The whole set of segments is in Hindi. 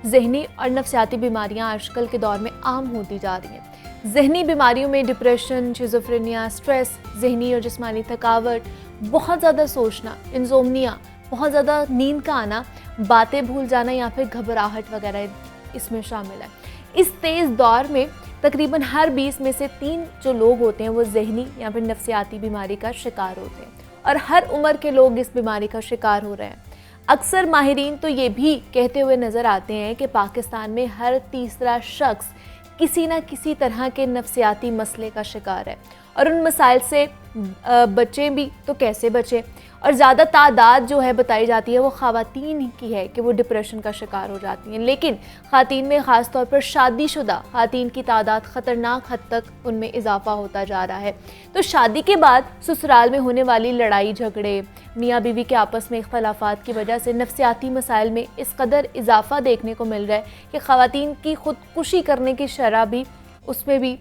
ज़हनी और नफ्सियाती बीमारियां आजकल के दौर में आम होती जा रही हैं। ज़हनी बीमारियों में डिप्रेशन, शिज़ोफ्रेनिया, स्ट्रेस, ज़हनी और जिस्मानी थकावट, बहुत ज़्यादा सोचना, इंसोम्निया, बहुत ज़्यादा नींद का आना, बातें भूल जाना या फिर घबराहट वगैरह इसमें शामिल है। इस तेज़ दौर में तकरीबन हर 20 में से 3 जो लोग होते हैं वो ज़हनी या फिर नफ्सियाती बीमारी का शिकार होते हैं और हर उम्र के लोग इस बीमारी का शिकार हो रहे हैं। अक्सर माहिरीन तो ये भी कहते हुए नज़र आते हैं कि पाकिस्तान में हर तीसरा शख्स किसी न किसी तरह के नफ्सियाती मसले का शिकार है और उन मसाइल से बचें भी तो कैसे बचें। और ज़्यादा तादाद जो है बताई जाती है वो ख़वातीन की है कि वो डिप्रेशन का शिकार हो जाती हैं, लेकिन ख़वातीन में ख़ास तौर पर शादीशुदा ख़वातीन की तादाद ख़तरनाक हद तक उनमें इजाफ़ा होता जा रहा है। तो शादी के बाद ससुराल में होने वाली लड़ाई झगड़े, मियाँ बीवी के आपस में इख्तलाफात की वजह से नफ्सियाती मसाइल में इस कदर इजाफ़ा देखने को मिल रहा है कि ख़वातीन की ख़ुदकुशी करने की शरह भी उसमें भी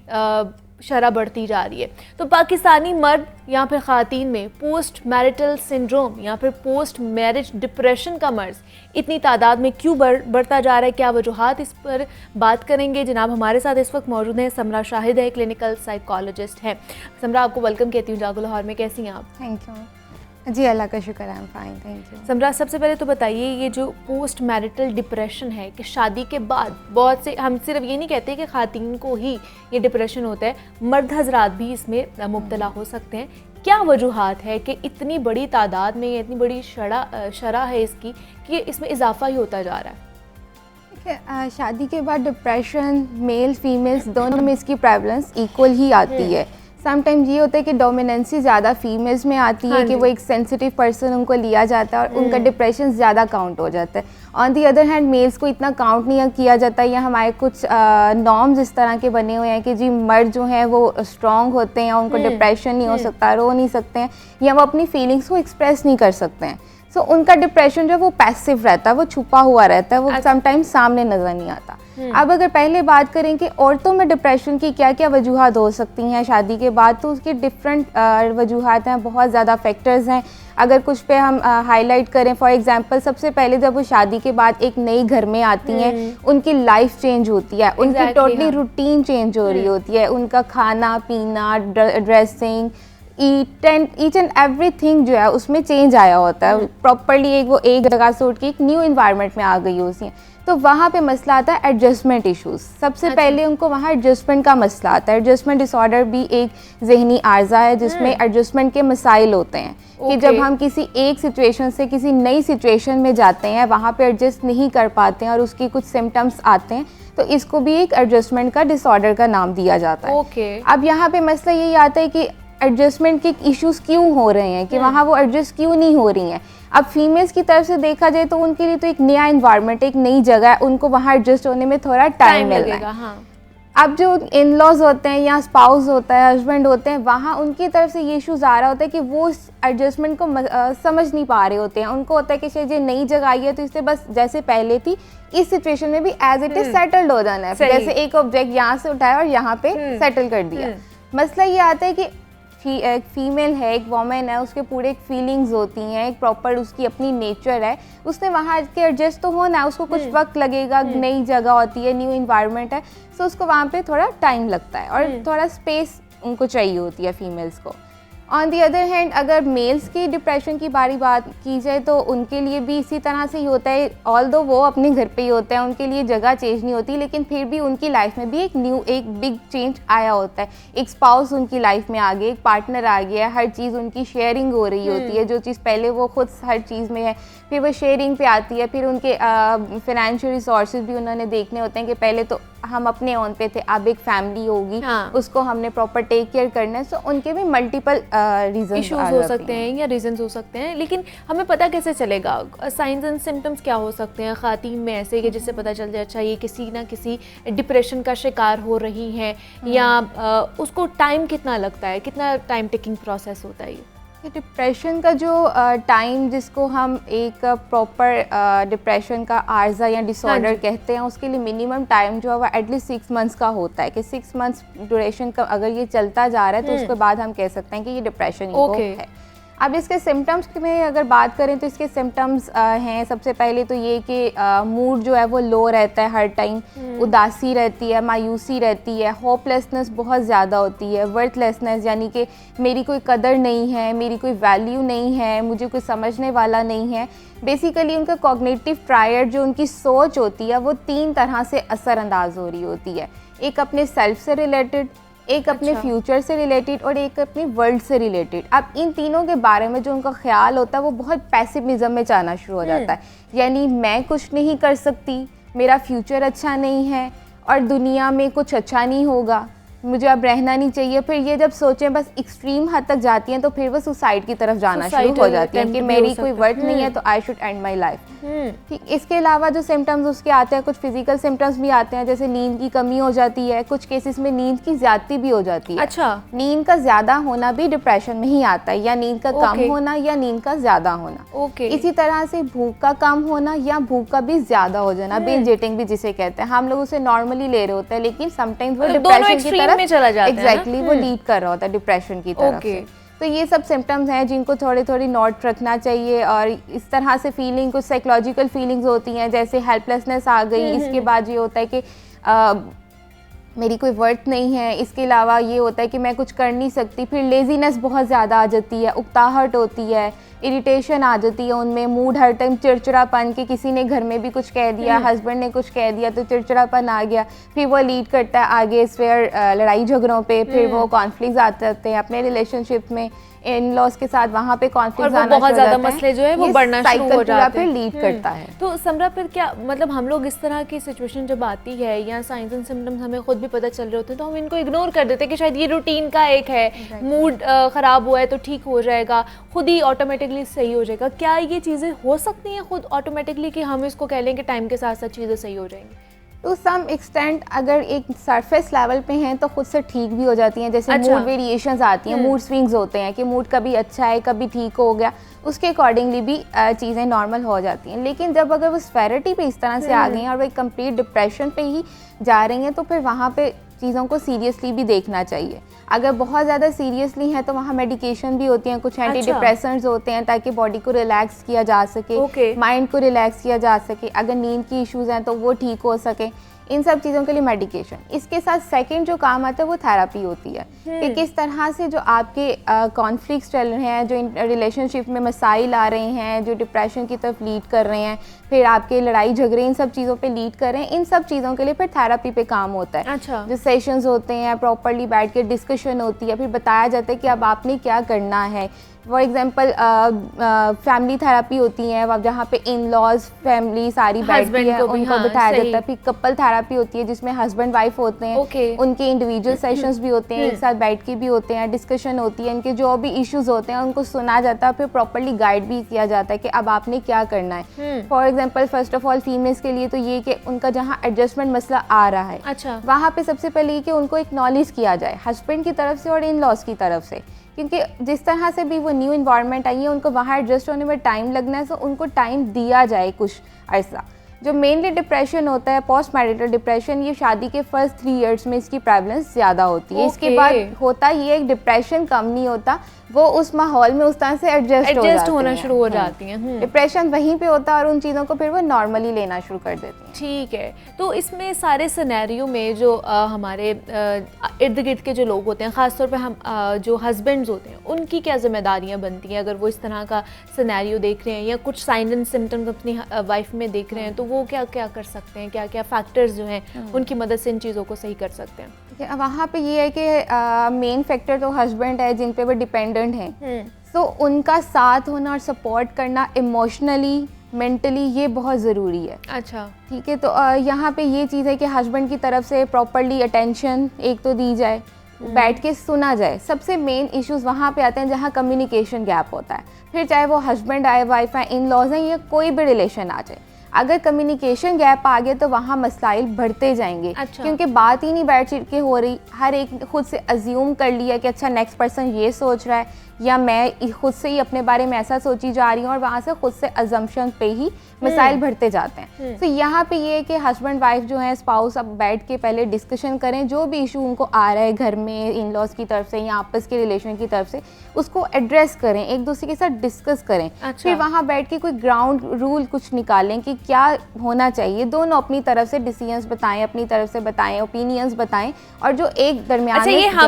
शरह बढ़ती जा रही है। तो पाकिस्तानी मर्द या फिर ख़वातीन में पोस्ट मैरिटल सिंड्रोम या फिर पोस्ट मैरिज डिप्रेशन का मर्ज इतनी तादाद में क्यों बढ़ता जा रहा है, क्या वजूहात, इस पर बात करेंगे। जनाब हमारे साथ इस वक्त मौजूद हैं समरा शाहिद है, क्लिनिकल साइकोलॉजिस्ट हैं। समरा, आपको वेलकम कहती हूँ जागो लाहौर में, कैसी हैं आप? थैंक यू जी, अल्लाह का शुक्र, I am fine, thank you. Samra, सबसे पहले तो बताइए ये जो पोस्ट मैरिटल डिप्रेशन है कि शादी के बाद बहुत से, हम सिर्फ ये नहीं कहते कि ख़वातीन को ही ये डिप्रेशन होता है, मर्द हजरात भी इसमें मुब्तला हो सकते हैं। क्या वजूहात है कि इतनी बड़ी तादाद में, इतनी बड़ी शरह है इसकी कि इसमें इजाफा ही होता जा रहा है? शादी के बाद डिप्रेशन मेल फीमेल्स दोनों में इसकी प्रेवलेंस इक्वल ही आती है। समटाइम्स ये होता है कि डोमिनेंसी ज़्यादा फीमेल्स में आती है कि वो एक सेंसिटिव पर्सन उनको लिया जाता है और उनका डिप्रेशन ज़्यादा काउंट हो जाता है। On the other hand males को इतना काउंट नहीं किया जाता, या हमारे कुछ नॉर्म्स इस तरह के बने हुए हैं कि जी मर्द जो हैं वो स्ट्रॉन्ग होते हैं, उनको डिप्रेशन नहीं हो सकता, रो नहीं सकते हैं, या वो अपनी फीलिंग्स को एक्सप्रेस नहीं कर सकते हैं। सो उनका डिप्रेशन जो वो पैसिव रहता है, वो छुपा हुआ रहता है, वो समटाइम्स सामने नज़र नहीं आता। अब अगर पहले बात करें कि औरतों में डिप्रेशन की क्या क्या वजूहात हो सकती हैं शादी के बाद, तो उसकी डिफरेंट वजूहात हैं, बहुत ज़्यादा फैक्टर्स हैं। अगर कुछ पे हम हाईलाइट करें, फॉर एग्जांपल सबसे पहले जब वो शादी के बाद एक नई घर में आती हैं, उनकी लाइफ चेंज होती है, उनकी टोटली रूटीन चेंज हो रही होती है, उनका खाना पीना, ड्रेसिंग, ईच एंड एवरीथिंग जो है उसमें चेंज आया होता है प्रॉपरली। वो एक जगह से उठ के एक न्यू इन्वायरमेंट में आ गई होती हैं, तो वहाँ पे मसला आता है एडजस्टमेंट इश्यूज। सबसे पहले उनको वहाँ एडजस्टमेंट का मसला आता है। एडजस्टमेंट डिसऑर्डर भी एक जहनी आर्जा है जिसमें एडजस्टमेंट के मसाइल होते हैं कि जब हम किसी एक सिचुएशन से किसी नई सिचुएशन में जाते हैं, वहाँ पे एडजस्ट नहीं कर पाते हैं और उसकी कुछ सिम्टम्स आते हैं, तो इसको भी एक एडजस्टमेंट का डिसऑर्डर का नाम दिया जाता है। अब यहाँ पे मसला यही आता है कि एडजस्टमेंट के इश्यूज क्यों हो रहे हैं, कि वहाँ वो एडजस्ट क्यों नहीं हो रही हैं। अब फीमेल्स की तरफ से देखा जाए तो उनके लिए तो एक नया इन्वायरमेंट, एक नई जगह है, उनको वहाँ एडजस्ट होने में थोड़ा टाइम मिल रहा है। हाँ। अब जो इन लॉज होते हैं या स्पाउस होता है, हस्बैंड होते हैं, वहाँ उनकी तरफ से ये इश्यूज आ रहा होता है कि वो एडजस्टमेंट को समझ नहीं पा रहे होते हैं। उनको होता है कि शायद ये नई जगह आई है तो इससे बस जैसे पहले थी इस सिचुएशन में भी एज इट इज सेटल्ड हो जाना है, जैसे एक ऑब्जेक्ट यहाँ से उठाया और यहाँ पे सेटल कर दिया। मसला ये आता है कि एक फीमेल है, एक वोमेन है, उसके पूरे एक फीलिंग्स होती हैं, एक प्रॉपर उसकी अपनी नेचर है, उसने वहाँ के एडजस्ट तो होना है, उसको कुछ वक्त लगेगा, नई जगह होती है, न्यू इन्वायरमेंट है, सो उसको वहाँ पे थोड़ा टाइम लगता है और थोड़ा स्पेस उनको चाहिए होती है फीमेल्स को। ऑन दी अदर हैंड अगर मेल्स की डिप्रेशन की बात की जाए तो उनके लिए भी इसी तरह से ही होता है। ऑल्दो वो अपने घर पे ही होते हैं, उनके लिए जगह चेंज नहीं होती, लेकिन फिर भी उनकी लाइफ में भी एक बिग चेंज आया होता है। एक स्पाउस उनकी लाइफ में आ गया, एक पार्टनर आ गया, हर चीज़ उनकी शेयरिंग हो रही होती है। जो चीज़ पहले वो खुद हर चीज़ में है, फिर वो शेयरिंग पे आती है। फिर उनके फाइनेंशियल रिसोर्सेज भी उन्होंने देखने होते हैं कि पहले तो हम अपने ओन पे थे, अब एक फैमिली होगी, उसको हमने प्रॉपर टेक केयर करना है। सो उनके भी मल्टीपल रीजंस इश्यूज हो सकते हैं या रीजंस हो सकते हैं, लेकिन हमें पता कैसे चलेगा, साइंस एंड सिम्टम्स क्या हो सकते हैं ख़वातीन में ऐसे कि जिससे पता चल जाए अच्छा ये किसी ना किसी डिप्रेशन का शिकार हो रही हैं, या उसको टाइम कितना लगता है, कितना टाइम टेकिंग प्रोसेस होता है ये डिप्रेशन का जो टाइम जिसको हम एक प्रॉपर डिप्रेशन का आर्जा या डिसऑर्डर कहते हैं, उसके लिए मिनिमम टाइम जो है वो एटलीस्ट 6 मंथ्स का होता है कि 6 मंथ्स ड्यूरेशन का अगर ये चलता जा रहा है तो उसके बाद हम कह सकते हैं कि ये डिप्रेशन है। अब इसके सिम्टम्स में अगर बात करें तो इसके सिम्टम्स हैं, सबसे पहले तो ये कि मूड जो है वो लो रहता है हर टाइम, उदासी रहती है, मायूसी रहती है, होपलेसनेस बहुत ज़्यादा होती है, वर्थलेसनेस यानी कि मेरी कोई कदर नहीं है, मेरी कोई वैल्यू नहीं है, मुझे कोई समझने वाला नहीं है। बेसिकली उनका कॉग्निटिव प्रायर जो उनकी सोच होती है वो 3 तरह से असरअंदाज हो रही होती है। एक अपने सेल्फ से रिलेटेड, एक अपने फ्यूचर से रिलेटेड और एक अपने वर्ल्ड से रिलेटेड। अब इन तीनों के बारे में जो उनका ख्याल होता है वो बहुत पैसिमिज्म में जाना शुरू हो जाता है, यानी मैं कुछ नहीं कर सकती, मेरा फ्यूचर अच्छा नहीं है और दुनिया में कुछ अच्छा नहीं होगा, मुझे अब रहना नहीं चाहिए। फिर ये जब सोचें बस एक्सट्रीम हद तक जाती हैं तो फिर वो सुसाइड की तरफ जाना शुरू हो जाती हैं कि मेरी कोई वर्थ नहीं है तो I should and my life. ठीक, इसके अलावा जो सिम्टम्स उसके आते हैं, कुछ फिजिकल सिम्टम्स भी आते हैं, जैसे नींद की कमी हो जाती है, कुछ केसेस में नींद की ज्यादती भी हो जाती है। अच्छा, नींद का ज्यादा होना भी डिप्रेशन में ही आता है, या नींद का कम होना या नींद का ज्यादा होना। इसी तरह से भूख का कम होना या भूख का भी ज्यादा हो जाना, बिंज ईटिंग भी जिसे कहते हैं। हम लोग उसे नॉर्मली ले रहे होते हैं लेकिन समटाइम्स वो डिप्रेशन की तरफ चला जाता है। एग्जैक्टली वो लीड कर रहा होता है डिप्रेशन की तरफ से। तो ये सब सिम्टम्स हैं जिनको थोड़ी थोड़ी नोट रखना चाहिए। और इस तरह से फीलिंग, कुछ साइकोलॉजिकल फीलिंग्स होती हैं जैसे हेल्पलेसनेस आ गई, इसके बाद ये होता है कि मेरी कोई वर्थ नहीं है, इसके अलावा ये होता है कि मैं कुछ कर नहीं सकती, फिर लेजीनेस बहुत ज़्यादा आ जाती है, उकताहट होती है, इरिटेशन आ जाती है उनमें, मूड हर टाइम चिड़चिड़ापन, कि किसी ने घर में भी कुछ कह दिया, हस्बैंड ने कुछ कह दिया तो चिड़चिड़ापन आ गया, फिर वो लीड करता है आगे फिर लड़ाई झगड़ों पे, फिर वो कॉन्फ्लिक्ट आते रहते हैं अपने रिलेशनशिप में, इन लॉज के साथ वहाँ पे कॉन्फ्लिक्ट आना बहुत ज़्यादा मसले जो है वो बढ़ना शुरू हो जाते हैं, फिर लीड करता है। तो समरा फिर क्या मतलब हम लोग इस तरह की सिचुएशन जब आती है या साइंस एंड सिम्टम्स हमें खुद भी पता चल रहे होते हैं तो हम इनको इग्नोर कर देते हैं कि शायद ये रूटीन का एक है, मूड ख़राब हुआ है तो ठीक हो जाएगा, खुद ही ऑटोमेटिकली सही हो जाएगा। क्या ये चीज़ें हो सकती हैं खुद ऑटोमेटिकली कि हम इसको कह लें कि टाइम के साथ साथ चीज़ें सही हो जाएंगी? टू सम एक्सटेंट अगर एक सरफेस लेवल पे हैं तो खुद से ठीक भी हो जाती हैं। जैसे मूड वेरिएशंस आती हैं, मूड स्विंग्स होते हैं कि मूड कभी अच्छा है कभी ठीक हो गया, उसके अकॉर्डिंगली भी चीज़ें नॉर्मल हो जाती हैं। लेकिन जब अगर वो स्पेरिटी पे इस तरह से आ गई हैं और वो एक कंप्लीट डिप्रेशन पे ही जा रही हैं तो फिर वहाँ पे चीज़ों को सीरियसली भी देखना चाहिए। अगर बहुत ज़्यादा सीरियसली है तो वहाँ मेडिकेशन भी होती हैं, कुछ एंटी डिप्रेसेंट्स होते हैं ताकि बॉडी को रिलैक्स किया जा सके, माइंड को रिलैक्स किया जा सके, अगर नींद की इश्यूज़ हैं तो वो ठीक हो सके, इन सब चीज़ों के लिए मेडिकेशन। इसके साथ सेकंड जो काम आता है वो थेरेपी होती है कि किस तरह से जो आपके कॉन्फ्लिक्ट्स चल रहे हैं, जो रिलेशनशिप में मसाइल आ रहे हैं, जो डिप्रेशन की तरफ लीड कर रहे हैं, फिर आपके लड़ाई झगड़े इन सब चीज़ों पे लीड कर रहे हैं, इन सब चीज़ों के लिए फिर थेरेपी पे काम होता है। जो सेशंस होते हैं, प्रॉपरली बैठ के डिस्कशन होती है, फिर बताया जाता है कि अब आपने क्या करना है। फॉर एग्जाम्पल फैमिली थेरेपी होती है जहाँ पे इन लॉज फैमिली सारी बैठती है, उनको बताया जाता है। फिर कपल थेरेपी होती है जिसमें हस्बैंड वाइफ होते हैं, उनके इंडिविजुअल सेशंस भी होते हैं, एक साथ बैठ के भी होते हैं, डिस्कशन होती है, इनके जो भी इश्यूज होते हैं उनको सुना जाता है, फिर प्रॉपरली गाइड भी किया जाता है कि अब आपने क्या करना है। For example first of all females के लिए तो ये कि उनका जहाँ एडजस्टमेंट मसला आ रहा है वहाँ पे सबसे पहले ये कि उनको एक्नॉलेज किया जाए हस्बैंड की तरफ से और इन लॉज की तरफ से, क्योंकि जिस तरह से भी वो न्यू इन्वायरमेंट आई है उनको वहाँ एडजस्ट होने में टाइम लगना है, तो उनको टाइम दिया जाए कुछ अर्सा। जो मेनली डिप्रेशन होता है, पोस्ट मैरिटल डिप्रेशन, ये शादी के फर्स्ट 3 इयर्स में इसकी प्रेवलेंस ज़्यादा होती है। इसके बाद होता ये एक डिप्रेशन कम नहीं होता, वो उस माहौल में उस तरह से एडजस्ट होना शुरू हो जाती हैं। डिप्रेशन वहीं पे होता है और उन चीज़ों को फिर वो नॉर्मली लेना शुरू कर देती हैं। ठीक है, तो इसमें सारे सिनेरियो में जो हमारे इर्द गिर्द के जो लोग होते हैं, ख़ासतौर पे हम जो हस्बैंड्स होते हैं, उनकी क्या जिम्मेदारियां बनती हैं अगर वो इस तरह का सिनेरियो देख रहे हैं या कुछ साइन एंड सिम्टम्स अपनी वाइफ में देख रहे हैं, तो वो क्या क्या कर सकते हैं, क्या क्या फैक्टर्स जो हैं उनकी मदद से इन चीज़ों को सही कर सकते हैं? वहाँ पे ये है कि मेन फैक्टर तो हस्बैंड है जिन पे वो डिपेंडेंट हैं, तो उनका साथ होना और सपोर्ट करना इमोशनली मेंटली ये बहुत ज़रूरी है। अच्छा, ठीक है, तो यहाँ पे ये चीज़ है कि हस्बैंड की तरफ से प्रॉपरली अटेंशन एक तो दी जाए, बैठ के सुना जाए। सबसे मेन इश्यूज वहाँ पे आते हैं जहाँ कम्युनिकेशन गैप होता है, फिर चाहे वो हस्बैंड आए, वाइफ आए, इन लॉज हैं, या कोई भी रिलेशन आ जाए। अगर कम्युनिकेशन गैप आ गया तो वहाँ मसाइल बढ़ते जाएंगे। अच्छा। क्योंकि बात ही नहीं बैठ चिढ़ के हो रही, हर एक ने खुद से अज्यूम कर लिया कि अच्छा नेक्स्ट पर्सन ये सोच रहा है या मैं खुद से ही अपने बारे में ऐसा सोची जा रही हूँ, और वहाँ से खुद से अजम्पशन पे ही मसाइल बढ़ते जाते हैं। तो यहाँ पे ये है कि हस्बैंड वाइफ जो है, स्पाउस, अब बैठ के पहले डिस्कशन करें, जो भी इशू उनको आ रहा है घर में इन लॉज की तरफ से या आपस के रिलेशन की तरफ से, उसको एड्रेस करें, एक दूसरे के साथ डिस्कस करें। अच्छा। फिर वहाँ बैठ के कोई ग्राउंड रूल कुछ निकालें कि क्या होना चाहिए, दोनों अपनी तरफ से डिसीजंस बताएं, अपनी तरफ से बताएं, ओपिनियंस बताएं, और जो एक दरमियान अच्छा, ये हम